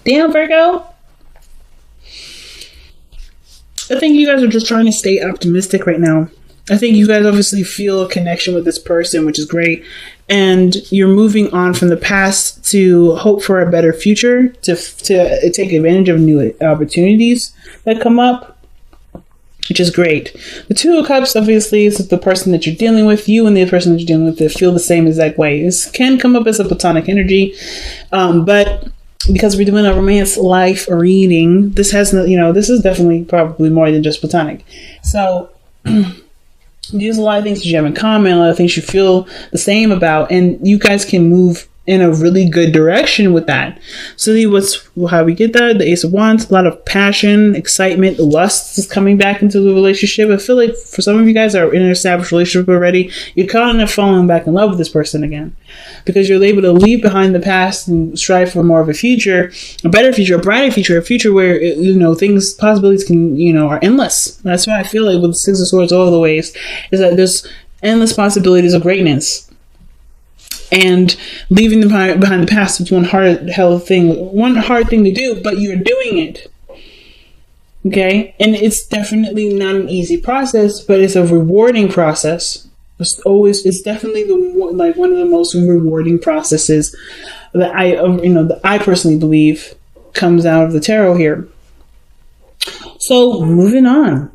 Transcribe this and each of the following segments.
Damn, Virgo. I think you guys are just trying to stay optimistic right now. I think you guys obviously feel a connection with this person, which is great. And you're moving on from the past to hope for a better future, to take advantage of new opportunities that come up, which is great. The Two of Cups, obviously, is the person that you're dealing with. You and the person that you're dealing with that feel the same exact way. This can come up as a platonic energy, but because we're doing a romance life reading, this has no, this is definitely probably more than just platonic. So there's a lot of things that you have in common, a lot of things you feel the same about, and you guys can move in a really good direction with that. So how we get that? The Ace of Wands, a lot of passion, excitement, lust is coming back into the relationship. I feel like for some of you guys that are in an established relationship already, you're kind of falling back in love with this person again, because you're able to leave behind the past and strive for more of a future, a better future, a brighter future, a future where things, possibilities can are endless. That's why I feel like with the Six of Swords all the ways is that there's endless possibilities of greatness. And leaving behind the past is one hard thing to do, but you're doing it. Okay? And it's definitely not an easy process, but it's a rewarding process. It's definitely one of the most rewarding processes that I personally believe comes out of the tarot here. So moving on,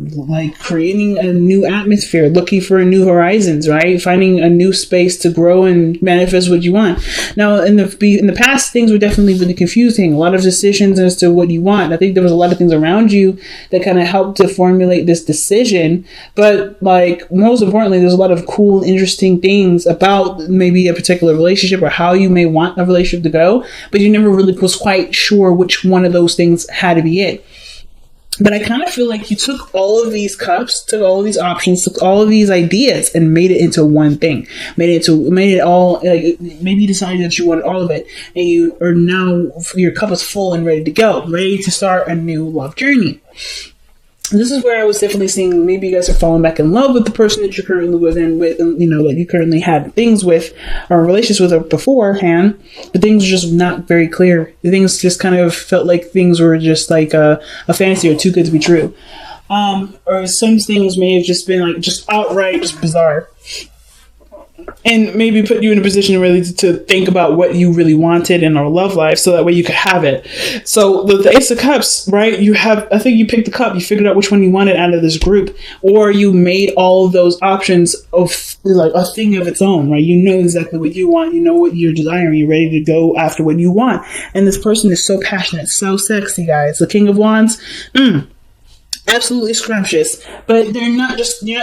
creating a new atmosphere, looking for new horizons, right? Finding a new space to grow and manifest what you want. Now, in the past, things were definitely really confusing. A lot of decisions as to what you want. I think there was a lot of things around you that kind of helped to formulate this decision. But most importantly, there's a lot of cool, interesting things about maybe a particular relationship or how you may want a relationship to go, but you never really was quite sure which one of those things had to be it. But I kind of feel like you took all of these cups, took all of these options, took all of these ideas and made it into one thing. Made it all, maybe you decided that you wanted all of it, and you are now, your cup is full and ready to go, ready to start a new love journey. This is where I was definitely seeing maybe you guys are falling back in love with the person that you're currently with and that you currently had things with or relations with beforehand, but things are just not very clear. Things just kind of felt like things were just like a fantasy or too good to be true. Or some things may have just been just outright just bizarre. And maybe put you in a position really to think about what you really wanted in our love life, so that way you could have it. So the Ace of Cups, right? I think you picked the cup, you figured out which one you wanted out of this group, or you made all of those options of a thing of its own, right? You know exactly what you want, you know what you're desiring, you're ready to go after what you want. And this person is so passionate, so sexy, guys. The King of Wands, absolutely scrumptious, but you're not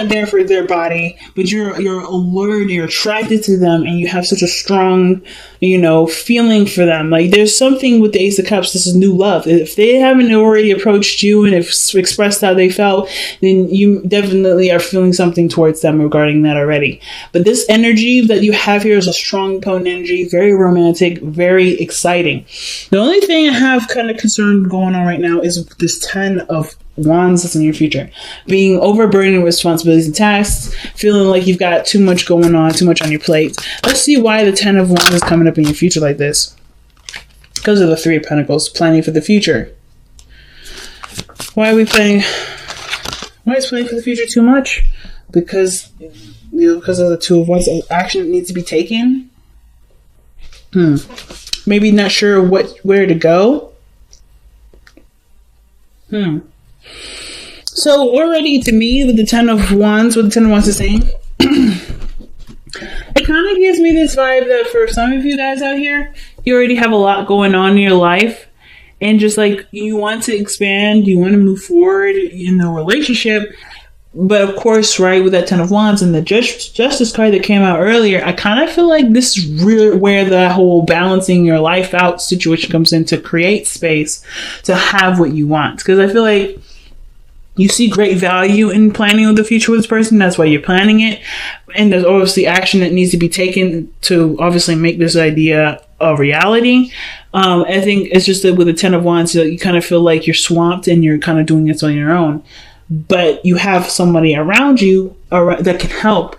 there for their body, but you're allured, you're attracted to them, and you have such a strong, feeling for them. There's something with the Ace of Cups. This is new love. If they haven't already approached you and have expressed how they felt, then you definitely are feeling something towards them regarding that already. But this energy that you have here is a strong, potent energy, very romantic, very exciting. The only thing I have kind of concerned going on right now is this 10 of Wands that's in your future. Being overburdened with responsibilities and tasks, feeling like you've got too much going on, too much on your plate. Let's see why the 10 of Wands is coming up in your future like this. Because of the 3 of Pentacles, planning for the future. Why are we planning? Why is planning for the future too much? Because because of the 2 of Wands, action needs to be taken. Maybe not sure where to go. So already to me, with the 10 of Wands, is saying, it kind of gives me this vibe that for some of you guys out here, you already have a lot going on in your life, and just you want to expand, you want to move forward in the relationship. But of course, right, with that 10 of Wands and the Justice card that came out earlier, I kind of feel like this is really where the whole balancing your life out situation comes in, to create space to have what you want. Because I feel like you see great value in planning with the future with this person. That's why you're planning it. And there's obviously action that needs to be taken to obviously make this idea a reality. I think it's just that with the 10 of Wands, you kind of feel like you're swamped and you're kind of doing this on your own. But you have somebody around you that can help.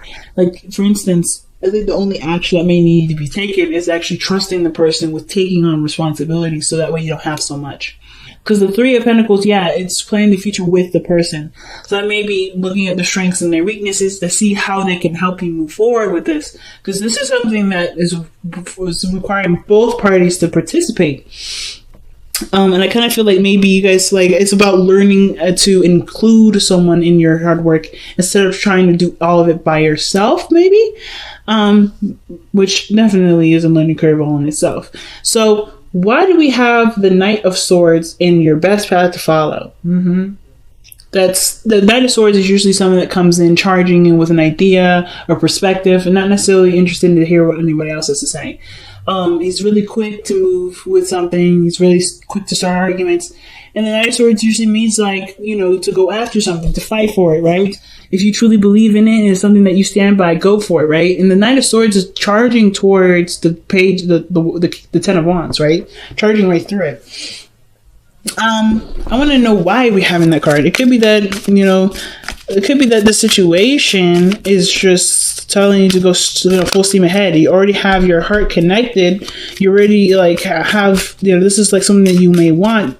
For instance, I think the only action that may need to be taken is actually trusting the person with taking on responsibility, so that way you don't have so much. Because the Three of Pentacles, yeah, it's planning the future with the person. So I may be looking at their strengths and their weaknesses to see how they can help you move forward with this. Because this is something that is requiring both parties to participate. And I kind of feel like maybe you guys, like, it's about learning to include someone in your hard work instead of trying to do all of it by yourself, maybe. Which definitely is a learning curve all in itself. So why do we have the Knight of Swords in your best path to follow? That's the Knight of Swords is usually someone that comes in charging in with an idea or perspective and not necessarily interested to hear what anybody else has to say. He's really quick to move with something. He's really quick to start arguments. And the Knight of Swords usually means, like, you know, to go after something, to fight for it, right? If you truly believe in it and it's something that you stand by, go for it, right? And the Knight of Swords is charging towards the page, the Ten of Wands, right? Charging right through it. I want to know why we're having that card. It could be that, you know, it could be that the situation is just telling you to go full steam ahead. You already have your heart connected. You already, like, have, you know, this is like something that you may want.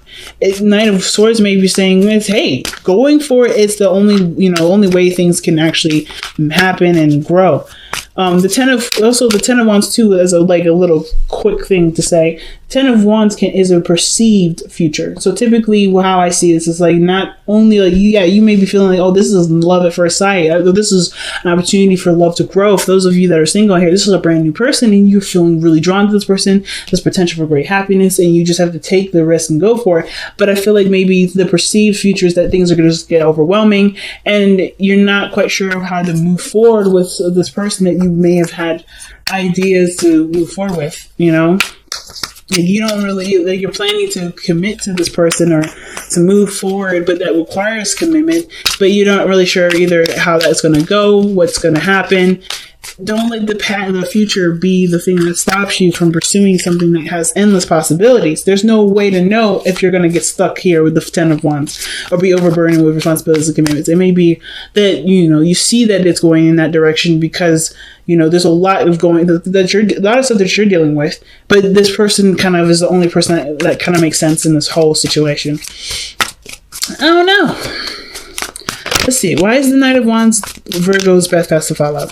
Knight of Swords may be saying, hey, going for it is the only way things can actually happen and grow. The Ten of Wands too, as a little quick thing to say. Ten of Wands is a perceived future. So typically, how I see this is like, not only like, you may be feeling like, oh, this is love at first sight. This is an opportunity for love to grow. For those of you that are single here, this is a brand new person, and you're feeling really drawn to this person. There's potential for great happiness, and you just have to take the risk and go for it. But I feel like maybe the perceived future is that things are going to just get overwhelming, and you're not quite sure of how to move forward with this person that you may have had ideas to move forward with, you know? Like, you don't really, like, you're planning to commit to this person or to move forward, but that requires commitment, but you're not really sure either how that's going to go, what's going to happen. Don't let the future be the thing that stops you from pursuing something that has endless possibilities. There's no way to know if you're going to get stuck here with the Ten of Wands or be overburdened with responsibilities and commitments. It may be that, you know, you see that it's going in that direction because, you know, there's a lot of a lot of stuff that you're dealing with, but this person kind of is the only person that kind of makes sense in this whole situation. I don't know. Let's see. Why is the Knight of Wands Virgo's best path to follow?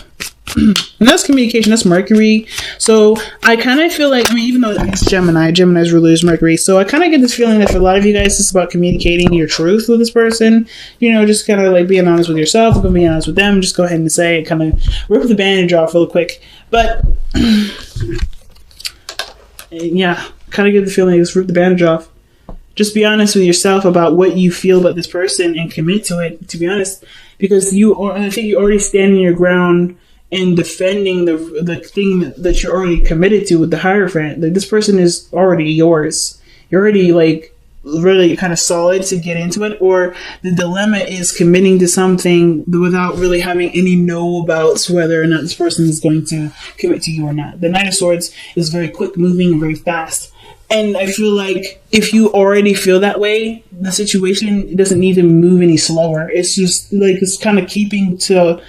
And that's communication. That's Mercury. So I kind of feel like, I mean, even though it's Gemini's ruler is Mercury, so I kind of get this feeling that for a lot of you guys, it's about communicating your truth with this person. You know, just kind of like being honest with yourself, being honest with them. Just go ahead and say it. Kind of rip the bandage off real quick. But yeah, kind of get the feeling just rip the bandage off. Just be honest with yourself about what you feel about this person and commit to it. To be honest, because I think you're already standing your ground and defending the thing that you're already committed to with the Hierophant. Like, this person is already yours. You're already, like, really kind of solid to get into it, or the dilemma is committing to something without really having any know about whether or not this person is going to commit to you or not. The Knight of Swords is very quick moving and very fast. And I feel like if you already feel that way, the situation doesn't need to move any slower. It's just like, it's kind of keeping to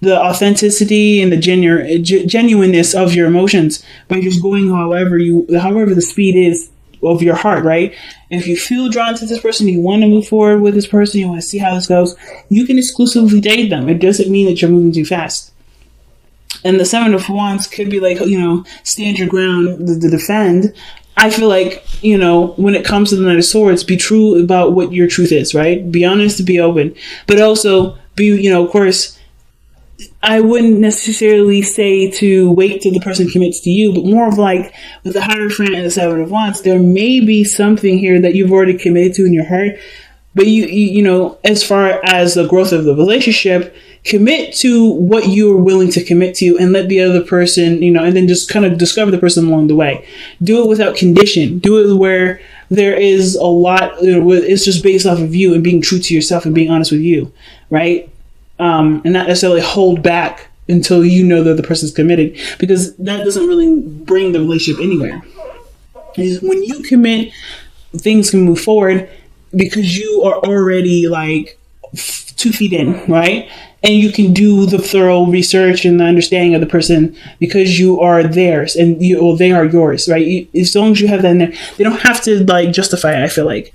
the authenticity and the genuineness of your emotions by just going however the speed is of your heart, right? If you feel drawn to this person, you want to move forward with this person, you want to see how this goes, you can exclusively date them. It doesn't mean that you're moving too fast. And the Seven of Wands could be like, you know, stand your ground to defend. I feel like, you know, when it comes to the Knight of Swords, be true about what your truth is, right? Be honest, be open, but also be, you know, of course, I wouldn't necessarily say to wait till the person commits to you, but more of like with the Hierophant and the Seven of Wands, there may be something here that you've already committed to in your heart, but you know, as far as the growth of the relationship, commit to what you're willing to commit to and let the other person, you know, and then just kind of discover the person along the way. Do it without condition. Do it where there is a lot, you know, it's just based off of you and being true to yourself and being honest with you, right? And not necessarily hold back until you know that the person's committed, because that doesn't really bring the relationship anywhere. When you commit, things can move forward because you are already like 2 feet in, right? and you can do the thorough research and the understanding of the person because you are theirs and they are yours, right? As long as you have that in there, they don't have to like justify it. I feel like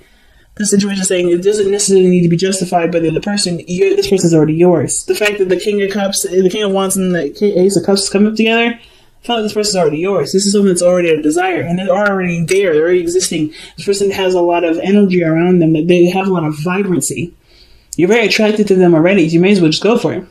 the situation is saying it doesn't necessarily need to be justified by the other person. This person's already yours. The fact that the King of Cups, the King of Wands, and the Ace of Cups come up together, I feel like this person's already yours. This is someone that's already a desire, and they're already there. They're already existing. This person has a lot of energy around them. That they have a lot of vibrancy. You're very attracted to them already. You may as well just go for it.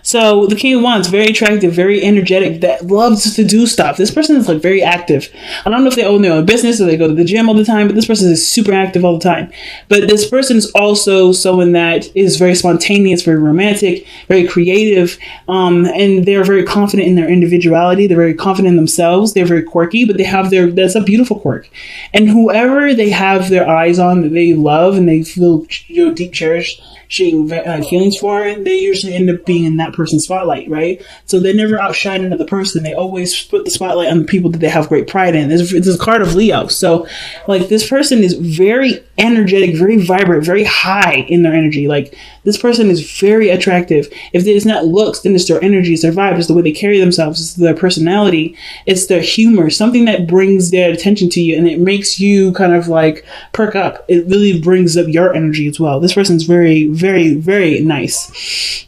So the King of Wands, very attractive, very energetic, that loves to do stuff. This person is like very active. I don't know if they own their own business or they go to the gym all the time, but this person is super active all the time. But this person is also someone that is very spontaneous, very romantic, very creative, and they're very confident in their individuality. They're very confident in themselves. They're very quirky, but they have that's a beautiful quirk. And whoever they have their eyes on that they love and they feel deep cherished feelings for, they usually end up being in that person's spotlight, right? So they never outshine another person. They always put the spotlight on the people that they have great pride in. It's a card of Leo. So like this person is very energetic, very vibrant, very high in their energy. Like this person is very attractive. If it's not looks, then it's their energy, it's their vibe, it's the way they carry themselves, it's their personality, it's their humor, something that brings their attention to you and it makes you kind of like perk up. It really brings up your energy as well. This person's very, very, very nice.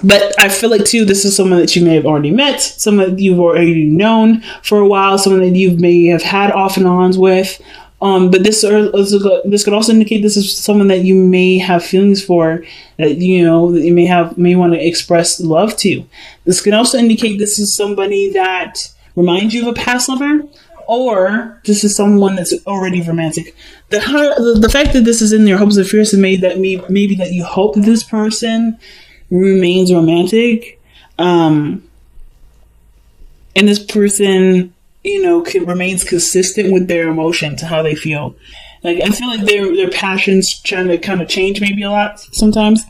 But I feel like too, this is someone that you may have already met, someone that you've already known for a while, someone that you may have had off and ons with. But this could also indicate this is someone that you may have feelings for, that that you may want to express love to. This could also indicate this is somebody that reminds you of a past lover, or this is someone that's already romantic. The fact that this is in your hopes and fears has made that maybe that you hope that this person remains romantic, and this person remains consistent with their emotions, how they feel. Like I feel like their passions trying to kind of change maybe a lot sometimes,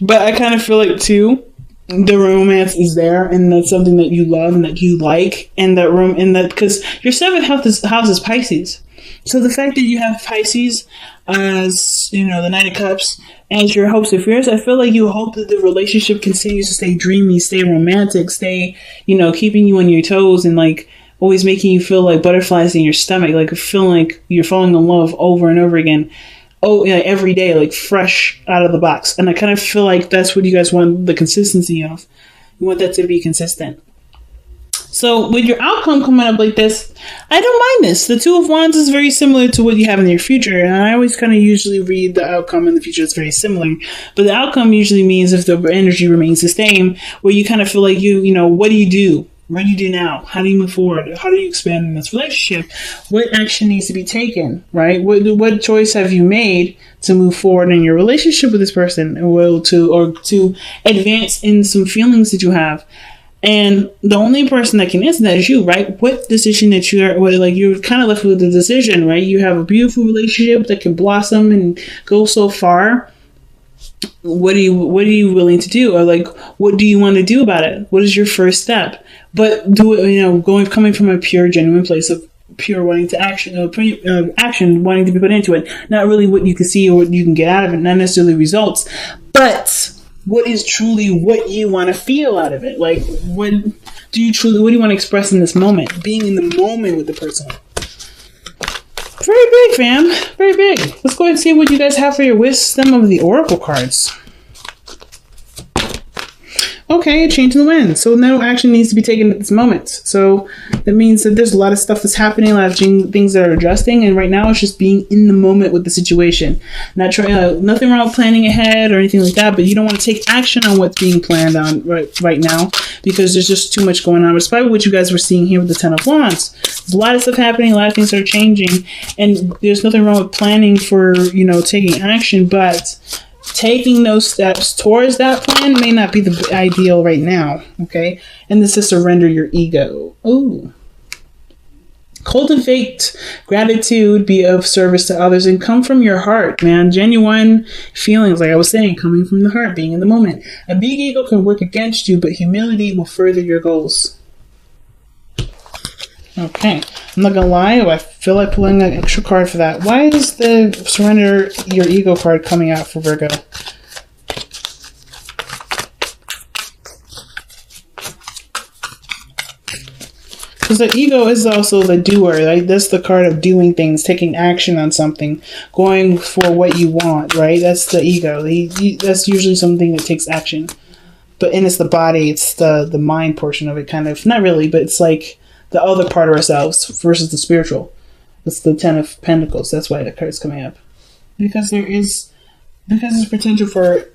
but I kind of feel like too the romance is there, and that's something that you love and that you like, and that because your seventh house is Pisces. So the fact that you have Pisces as, the Knight of Cups as your hopes and fears, I feel like you hope that the relationship continues to stay dreamy, stay romantic, stay, keeping you on your toes and like always making you feel like butterflies in your stomach, like feeling like you're falling in love over and over again. Every day, like fresh out of the box. And I kind of feel like that's what you guys want the consistency of. You want that to be consistent. So with your outcome coming up like this, I don't mind this. The Two of Wands is very similar to what you have in your future. And I always kind of usually read the outcome in the future. It's very similar. But the outcome usually means if the energy remains the same, where you kind of feel like what do you do? What do you do now? How do you move forward? How do you expand in this relationship? What action needs to be taken, right? What choice have you made to move forward in your relationship with this person, or to advance in some feelings that you have? And the only person that can answer that is you, right? What decision that you're kind of left with the decision, right? You have a beautiful relationship that can blossom and go so far. What are you willing to do? Or like, what do you want to do about it? What is your first step? But do it, coming from a pure, genuine place of pure wanting to action wanting to be put into it. Not really what you can see or what you can get out of it, not necessarily results, but what is truly what you want to feel out of it. Like, what do you want to express in this moment? Being in the moment with the person. Very big, fam. Very big. Let's go ahead and see what you guys have for your wisdom of the Oracle cards. Okay, a change in the wind. So no action needs to be taken at this moment. So that means that there's a lot of stuff that's happening, a lot of things that are adjusting, and right now it's just being in the moment with the situation. Not nothing wrong with planning ahead or anything like that, but you don't want to take action on what's being planned on right now because there's just too much going on. It's probably what you guys were seeing here with the Ten of Wands. There's a lot of stuff happening, a lot of things are changing, and there's nothing wrong with planning for, taking action, but taking those steps towards that plan may not be the ideal right now, okay? And this is surrender your ego. Ooh. Cultivate gratitude, be of service to others, and come from your heart, man. Genuine feelings, like I was saying, coming from the heart, being in the moment. A big ego can work against you, but humility will further your goals. Okay, I'm not gonna lie, I feel like pulling an extra card for that. Why is the surrender your ego card coming out for Virgo? Because the ego is also the doer. Right? That's the card of doing things, taking action on something, going for what you want. Right? That's the ego. That's usually something that takes action. And it's the body. It's the mind portion of it, kind of. Not really, but it's like the other part of ourselves versus the spiritual. It's the Ten of Pentacles. That's why the card's coming up. Because there's potential for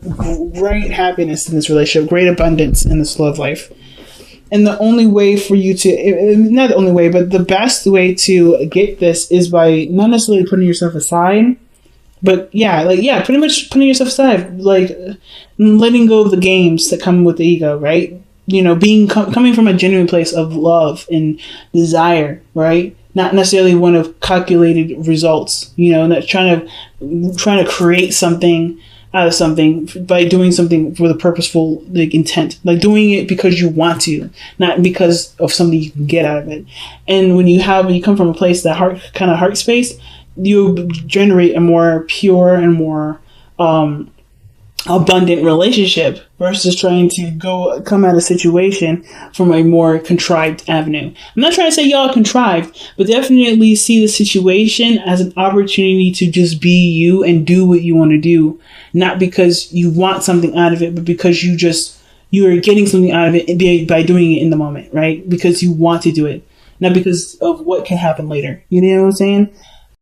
great happiness in this relationship, great abundance in this love life. And the only way for you to, not the only way, but the best way to get this is by not necessarily putting yourself aside, but pretty much putting yourself aside, like letting go of the games that come with the ego, right? You know, coming from a genuine place of love and desire, right? Not necessarily one of calculated results, you know, not trying to create something out of something by doing something with a purposeful intent, like doing it because you want to, not because of something you can get out of it. And when you come from a place, that heart space, you generate a more pure and more abundant relationship versus trying to come at a situation from a more contrived avenue. I'm not trying to say y'all contrived, but definitely see the situation as an opportunity to just be you and do what you want to do, not because you want something out of it, but because you are getting something out of it by doing it in the moment, right? Because you want to do it, not because of what can happen later. You know what I'm saying?